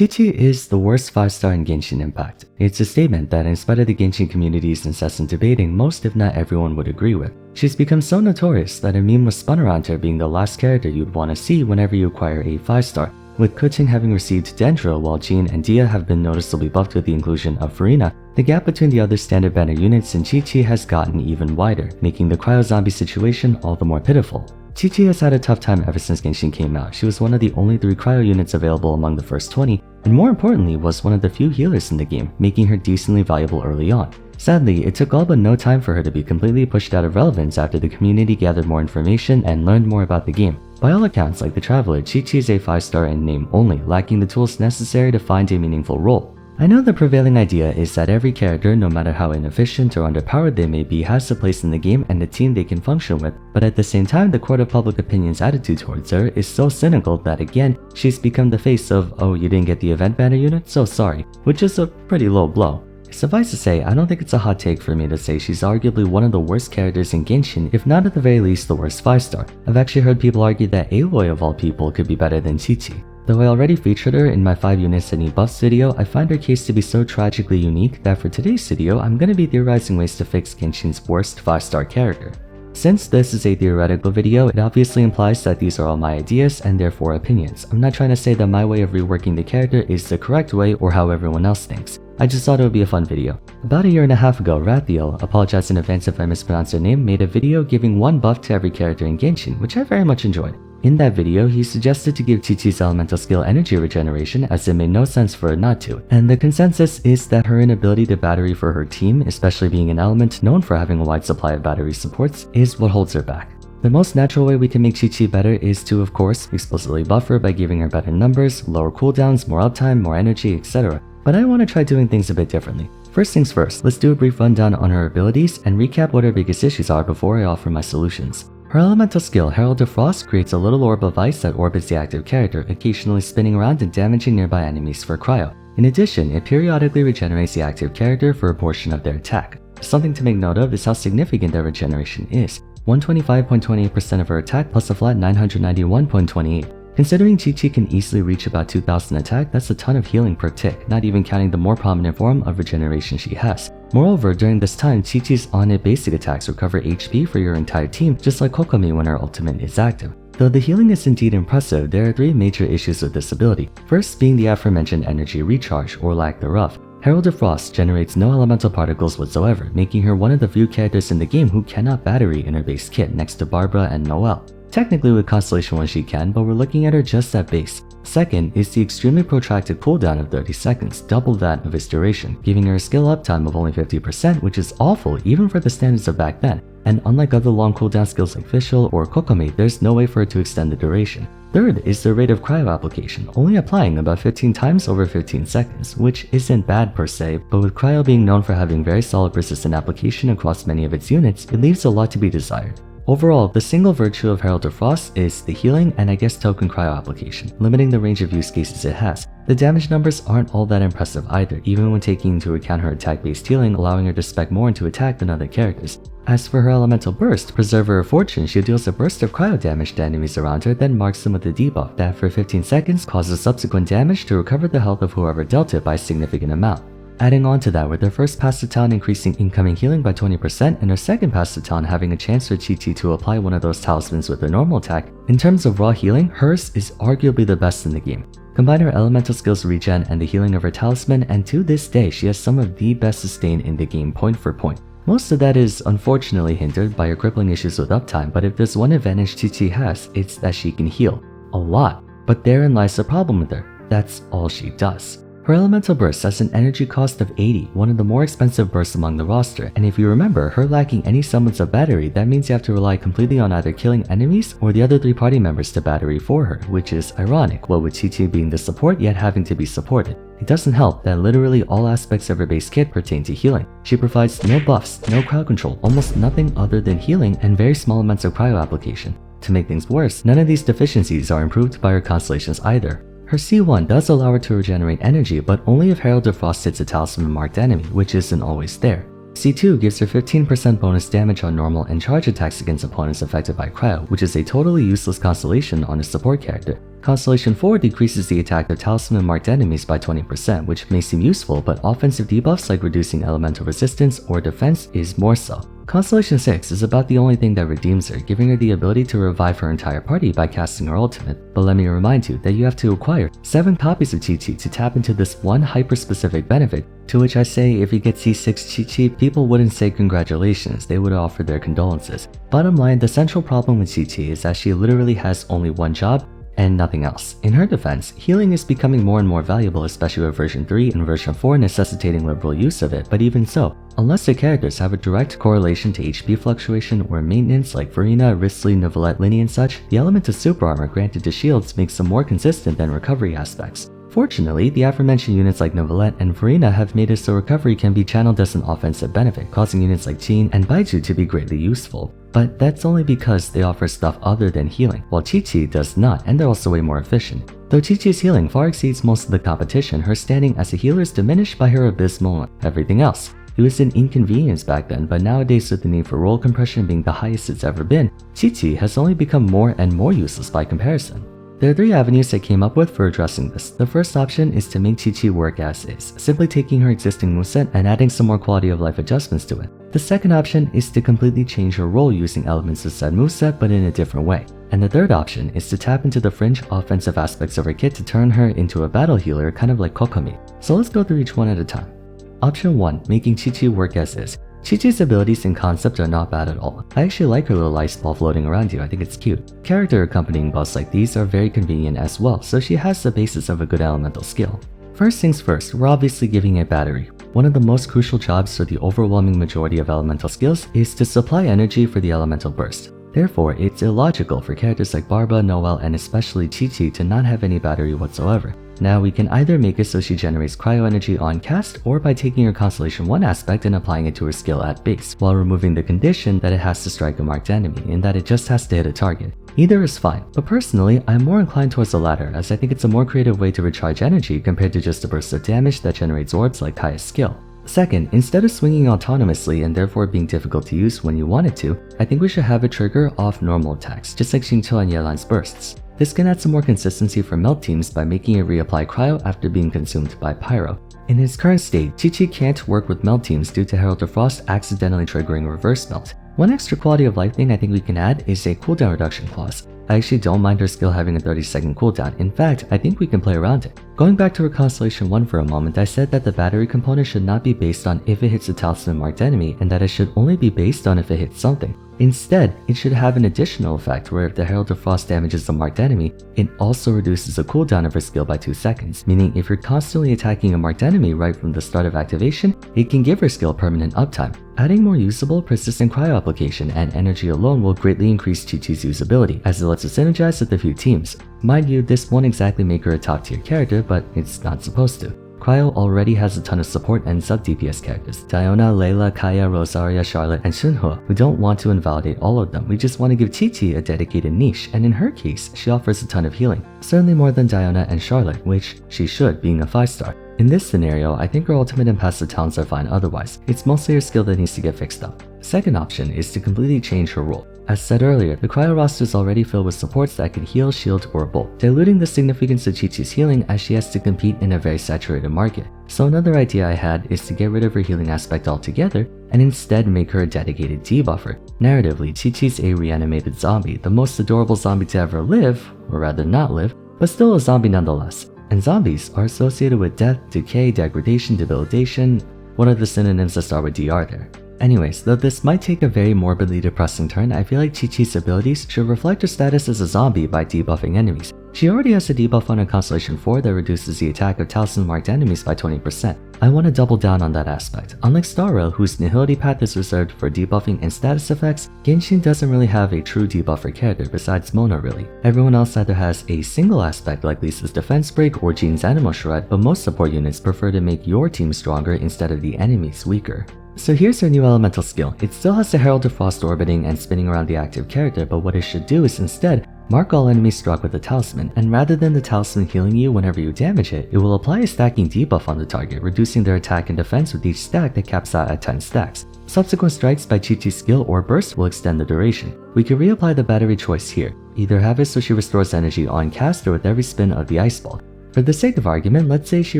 Qiqi is the worst 5-star in Genshin Impact. It's a statement that in spite of the Genshin community's incessant debating, most if not everyone would agree with. She's become so notorious that a meme was spun around her being the last character you'd want to see whenever you acquire a 5-star, with Qiqi having received Dendro while Jean and Dia have been noticeably buffed with the inclusion of Farina. The gap between the other standard banner units and Qiqi has gotten even wider, making the cryo-zombie situation all the more pitiful. Qiqi has had a tough time ever since Genshin came out. She was one of the only 3 cryo units available among the first 20, and more importantly was one of the few healers in the game, making her decently valuable early on. Sadly, it took all but no time for her to be completely pushed out of relevance after the community gathered more information and learned more about the game. By all accounts, like the Traveler, Qiqi is a 5-star in name only, lacking the tools necessary to find a meaningful role. I know the prevailing idea is that every character, no matter how inefficient or underpowered they may be, has a place in the game and a team they can function with, but at the same time the court of public opinion's attitude towards her is so cynical that again, she's become the face of, "Oh, you didn't get the event banner unit? So sorry," which is a pretty low blow. Suffice to say, I don't think it's a hot take for me to say she's arguably one of the worst characters in Genshin, if not at the very least the worst 5-star. I've actually heard people argue that Aloy of all people could be better than Qiqi. Though I already featured her in my 5 units that need buffs video, I find her case to be so tragically unique that for today's video, I'm going to be theorizing ways to fix Genshin's worst 5-star character. Since this is a theoretical video, it obviously implies that these are all my ideas and therefore opinions. I'm not trying to say that my way of reworking the character is the correct way or how everyone else thinks. I just thought it would be a fun video. About a year and a half ago, Rathiel, apologize in advance if I mispronounce her name, made a video giving 1 buff to every character in Genshin, which I very much enjoyed. In that video, he suggested to give Qiqi's elemental skill energy regeneration as it made no sense for her not to, and the consensus is that her inability to battery for her team, especially being an element known for having a wide supply of battery supports, is what holds her back. The most natural way we can make Qiqi better is to, of course, explicitly buff her by giving her better numbers, lower cooldowns, more uptime, more energy, etc. But I want to try doing things a bit differently. First things first, let's do a brief rundown on her abilities and recap what her biggest issues are before I offer my solutions. Her elemental skill, Herald of Frost, creates a little orb of ice that orbits the active character, occasionally spinning around and damaging nearby enemies for cryo. In addition, it periodically regenerates the active character for a portion of their attack. Something to make note of is how significant their regeneration is. 125.28% of her attack plus a flat 991.28. Considering Qiqi can easily reach about 2000 attack, that's a ton of healing per tick, not even counting the more prominent form of regeneration she has. Moreover, during this time, Qiqi's on-hit basic attacks recover HP for your entire team, just like Kokomi when her ultimate is active. Though the healing is indeed impressive, there are 3 major issues with this ability. First being the aforementioned energy recharge, or lack thereof. Herald of Frost generates no elemental particles whatsoever, making her one of the few characters in the game who cannot battery in her base kit next to Barbara and Noelle. Technically with Constellation 1 she can, but we're looking at her just at base. Second is the extremely protracted cooldown of 30 seconds, double that of its duration, giving her a skill uptime of only 50%, which is awful even for the standards of back then. And unlike other long cooldown skills like Fischl or Kokomi, there's no way for her to extend the duration. Third is the rate of cryo application, only applying about 15 times over 15 seconds, which isn't bad per se, but with cryo being known for having very solid persistent application across many of its units, it leaves a lot to be desired. Overall, the single virtue of Herald of Frost is the healing and I guess token cryo application, limiting the range of use cases it has. The damage numbers aren't all that impressive either, even when taking into account her attack-based healing, allowing her to spec more into attack than other characters. As for her elemental burst, Preserver of Fortune, she deals a burst of cryo damage to enemies around her, then marks them with a debuff that for 15 seconds causes subsequent damage to recover the health of whoever dealt it by a significant amount. Adding on to that, with her first pass to town increasing incoming healing by 20% and her second pass to town having a chance for Qiqi to apply one of those talismans with her normal attack, in terms of raw healing, hers is arguably the best in the game. Combine her elemental skills regen and the healing of her talisman, and to this day she has some of the best sustain in the game point for point. Most of that is unfortunately hindered by her crippling issues with uptime, but if there's one advantage Qiqi has, it's that she can heal. A lot. But therein lies the problem with her. That's all she does. Her elemental burst has an energy cost of 80, one of the more expensive bursts among the roster, and if you remember, her lacking any semblance of battery, that means you have to rely completely on either killing enemies or the other 3 party members to battery for her, which is ironic, what with Qiqi being the support yet having to be supported. It doesn't help that literally all aspects of her base kit pertain to healing. She provides no buffs, no crowd control, almost nothing other than healing and very small amounts of cryo application. To make things worse, none of these deficiencies are improved by her constellations either. Her C1 does allow her to regenerate energy, but only if Herald of Frost hits a talisman marked enemy, which isn't always there. C2 gives her 15% bonus damage on normal and charge attacks against opponents affected by cryo, which is a totally useless constellation on a support character. Constellation 4 decreases the attack of talisman marked enemies by 20%, which may seem useful, but offensive debuffs like reducing elemental resistance or defense is more so. Constellation 6 is about the only thing that redeems her, giving her the ability to revive her entire party by casting her ultimate. But let me remind you that you have to acquire 7 copies of Qiqi to tap into this one hyper-specific benefit, to which I say if you get C6 Qiqi, people wouldn't say congratulations, they would offer their condolences. Bottom line, the central problem with Qiqi is that she literally has only one job, and nothing else. In her defense, healing is becoming more and more valuable, especially with version 3 and version 4 necessitating liberal use of it, but even so, unless the characters have a direct correlation to HP fluctuation or maintenance like Farina, Risley, Neuvillette, Linny and such, the element of super armor granted to shields makes them more consistent than recovery aspects. Fortunately, the aforementioned units like Neuvillette and Farina have made it so recovery can be channeled as an offensive benefit, causing units like Qin and Baiju to be greatly useful. But that's only because they offer stuff other than healing, while Qiqi does not, and they're also way more efficient. Though Qiqi's healing far exceeds most of the competition, her standing as a healer is diminished by her abysmal everything else. It was an inconvenience back then, but nowadays with the need for roll compression being the highest it's ever been, Qiqi has only become more and more useless by comparison. There are 3 avenues I came up with for addressing this. The first option is to make Qiqi work as is, simply taking her existing moveset and adding some more quality of life adjustments to it. The second option is to completely change her role using elements of said moveset but in a different way. And the third option is to tap into the fringe offensive aspects of her kit to turn her into a battle healer kind of like Kokomi. So let's go through each one at a time. Option 1. Making Qiqi work as is. Qiqi's abilities in concept are not bad at all. I actually like her little ice ball floating around you, I think it's cute. Character accompanying buffs like these are very convenient as well, so she has the basis of a good elemental skill. First things first, we're obviously giving a battery. One of the most crucial jobs for the overwhelming majority of elemental skills is to supply energy for the elemental burst. Therefore, it's illogical for characters like Barba, Noelle, and especially Qiqi to not have any battery whatsoever. Now we can either make it so she generates cryo energy on cast, or by taking her Constellation 1 aspect and applying it to her skill at base, while removing the condition that it has to strike a marked enemy, and that it just has to hit a target. Either is fine, but personally, I'm more inclined towards the latter, as I think it's a more creative way to recharge energy compared to just a burst of damage that generates orbs like Kaya's skill. Second, instead of swinging autonomously and therefore being difficult to use when you want it to, I think we should have it trigger off normal attacks, just like Xingqiu and Yelan's bursts. This can add some more consistency for melt teams by making it reapply cryo after being consumed by pyro. In its current state, Qiqi can't work with melt teams due to Herald of Frost accidentally triggering reverse melt. One extra quality of life thing I think we can add is a cooldown reduction clause. I actually don't mind her skill having a 30-second cooldown. In fact, I think we can play around it. Going back to her Constellation 1 for a moment, I said that the battery component should not be based on if it hits a talisman marked enemy, and that it should only be based on if it hits something. Instead, it should have an additional effect where if the Herald of Frost damages a marked enemy, it also reduces the cooldown of her skill by 2 seconds, meaning if you're constantly attacking a marked enemy right from the start of activation, it can give her skill permanent uptime. Adding more usable, persistent cryo application and energy alone will greatly increase Qiqi's usability, as it lets her synergize with a few teams. Mind you, this won't exactly make her a top tier character, but it's not supposed to. Cryo already has a ton of support and sub-DPS characters, Diona, Layla, Kaya, Rosaria, Charlotte, and Xunhe. We don't want to invalidate all of them, we just want to give Qiqi a dedicated niche, and in her case, she offers a ton of healing. Certainly more than Diona and Charlotte, which she should, being a 5-star. In this scenario, I think her ultimate and passive talents are fine otherwise. It's mostly her skill that needs to get fixed up. Second option is to completely change her role. As said earlier, the cryo roster is already filled with supports that can heal, shield, or bolt, diluting the significance of Qiqi's healing as she has to compete in a very saturated market. So another idea I had is to get rid of her healing aspect altogether and instead make her a dedicated debuffer. Narratively, Qiqi's a reanimated zombie, the most adorable zombie to ever live, or rather not live, but still a zombie nonetheless. And zombies are associated with death, decay, degradation, debilitation. What are the synonyms that start with DR there? Anyways, though this might take a very morbidly depressing turn, I feel like Qiqi's abilities should reflect her status as a zombie by debuffing enemies. She already has a debuff on her Constellation 4 that reduces the attack of talisman marked enemies by 20%. I want to double down on that aspect. Unlike Star Rail, whose nihility path is reserved for debuffing and status effects, Genshin doesn't really have a true debuffer character besides Mona really. Everyone else either has a single aspect like Lisa's defense break or Jean's animal shred, but most support units prefer to make your team stronger instead of the enemy's weaker. So here's her new elemental skill. It still has the Herald of Frost orbiting and spinning around the active character, but what it should do is instead mark all enemies struck with a talisman, and rather than the talisman healing you whenever you damage it, it will apply a stacking debuff on the target, reducing their attack and defense with each stack that caps out at 10 stacks. Subsequent strikes by Qiqi's skill or burst will extend the duration. We can reapply the battery choice here. Either have it so she restores energy on cast or with every spin of the ice ball. For the sake of argument, let's say she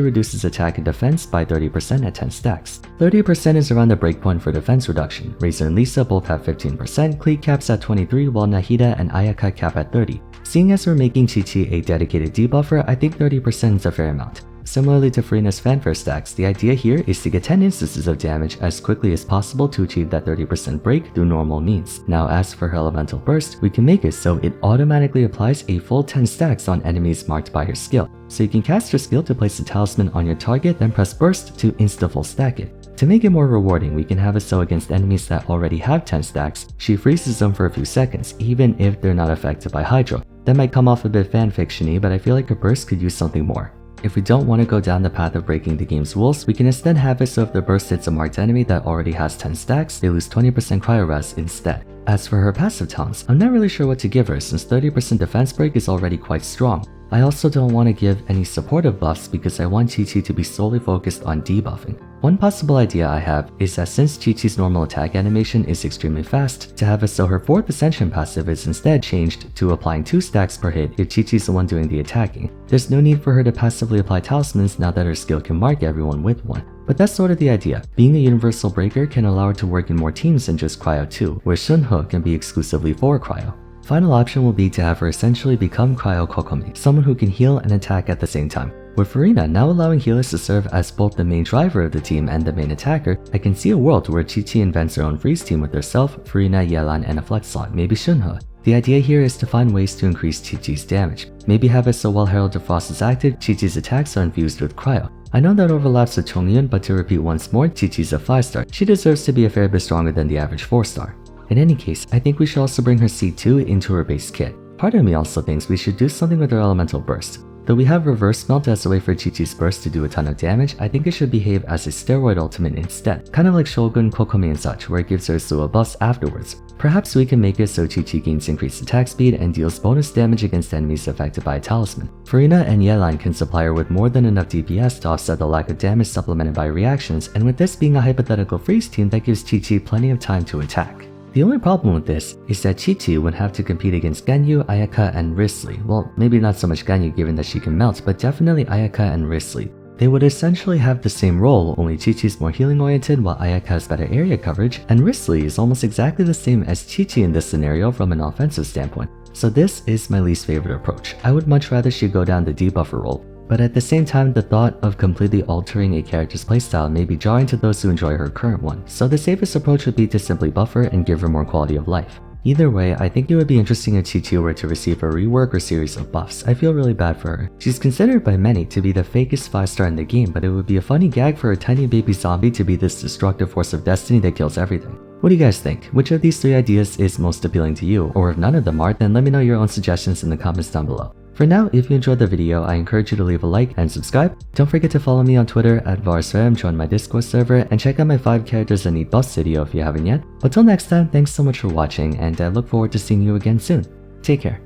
reduces attack and defense by 30% at 10 stacks. 30% is around the breakpoint for defense reduction. Razor and Lisa both have 15%, Qiqi caps at 23, while Nahida and Ayaka cap at 30. Seeing as we're making Qiqi a dedicated debuffer, I think 30% is a fair amount. Similarly to Furina's fanfare stacks, the idea here is to get 10 instances of damage as quickly as possible to achieve that 30% break through normal means. Now as for her elemental burst, we can make it so it automatically applies a full 10 stacks on enemies marked by her skill. So you can cast her skill to place a talisman on your target, then press burst to insta-full stack it. To make it more rewarding, we can have it so against enemies that already have 10 stacks, she freezes them for a few seconds, even if they're not affected by Hydro. That might come off a bit fanfiction-y, but I feel like her burst could use something more. If we don't want to go down the path of breaking the game's rules, we can instead have it so if the burst hits a marked enemy that already has 10 stacks, they lose 20% cryo res instead. As for her passive talents, I'm not really sure what to give her since 30% defense break is already quite strong. I also don't want to give any supportive buffs because I want Qiqi to be solely focused on debuffing. One possible idea I have is that since Qiqi's normal attack animation is extremely fast, to have it so her 4th Ascension passive is instead changed to applying 2 stacks per hit if Qiqi's the one doing the attacking. There's no need for her to passively apply talismans now that her skill can mark everyone with one. But that's sort of the idea. Being a universal breaker can allow her to work in more teams than just Cryo 2, where Shunhe can be exclusively for Cryo. Final option will be to have her essentially become Cryo Kokomi, someone who can heal and attack at the same time. With Furina now allowing healers to serve as both the main driver of the team and the main attacker, I can see a world where Qiqi invents her own freeze team with herself, Furina, Yelan, and a flex slot, maybe Shunhe. The idea here is to find ways to increase Qiqi's damage. Maybe have it so while Herald of Frost is active, Qiqi's attacks are infused with Cryo. I know that overlaps with Chongyun, but to repeat once more, Qiqi's a 5-star. She deserves to be a fair bit stronger than the average 4-star. In any case, I think we should also bring her C2 into her base kit. Part of me also thinks we should do something with her elemental burst. Though we have reverse melt as a way for Qiqi's burst to do a ton of damage, I think it should behave as a steroid ultimate instead, kind of like Shogun, Kokomi and such, where it gives her a slew of buffs afterwards. Perhaps we can make it so Qiqi gains increased attack speed and deals bonus damage against enemies affected by a talisman. Furina and Yelan can supply her with more than enough DPS to offset the lack of damage supplemented by reactions, and with this being a hypothetical freeze team that gives Qiqi plenty of time to attack. The only problem with this is that Qiqi would have to compete against Ganyu, Ayaka, and Risley. Well, maybe not so much Ganyu given that she can melt, but definitely Ayaka and Risley. They would essentially have the same role, only Qiqi's more healing oriented while Ayaka has better area coverage, and Risley is almost exactly the same as Qiqi in this scenario from an offensive standpoint. So this is my least favorite approach. I would much rather she go down the debuffer role. But at the same time, the thought of completely altering a character's playstyle may be jarring to those who enjoy her current one, so the safest approach would be to simply buff her and give her more quality of life. Either way, I think it would be interesting if Qiqi were to receive a rework or series of buffs. I feel really bad for her. She's considered by many to be the fakest 5-star in the game, but it would be a funny gag for a tiny baby zombie to be this destructive force of destiny that kills everything. What do you guys think? Which of these 3 ideas is most appealing to you? Or if none of them are, then let me know your own suggestions in the comments down below. For now, if you enjoyed the video, I encourage you to leave a like and subscribe. Don't forget to follow me on Twitter at Vars, join my Discord server, and check out my 5 characters that need buffs video if you haven't yet. But till next time, thanks so much for watching, and I look forward to seeing you again soon. Take care.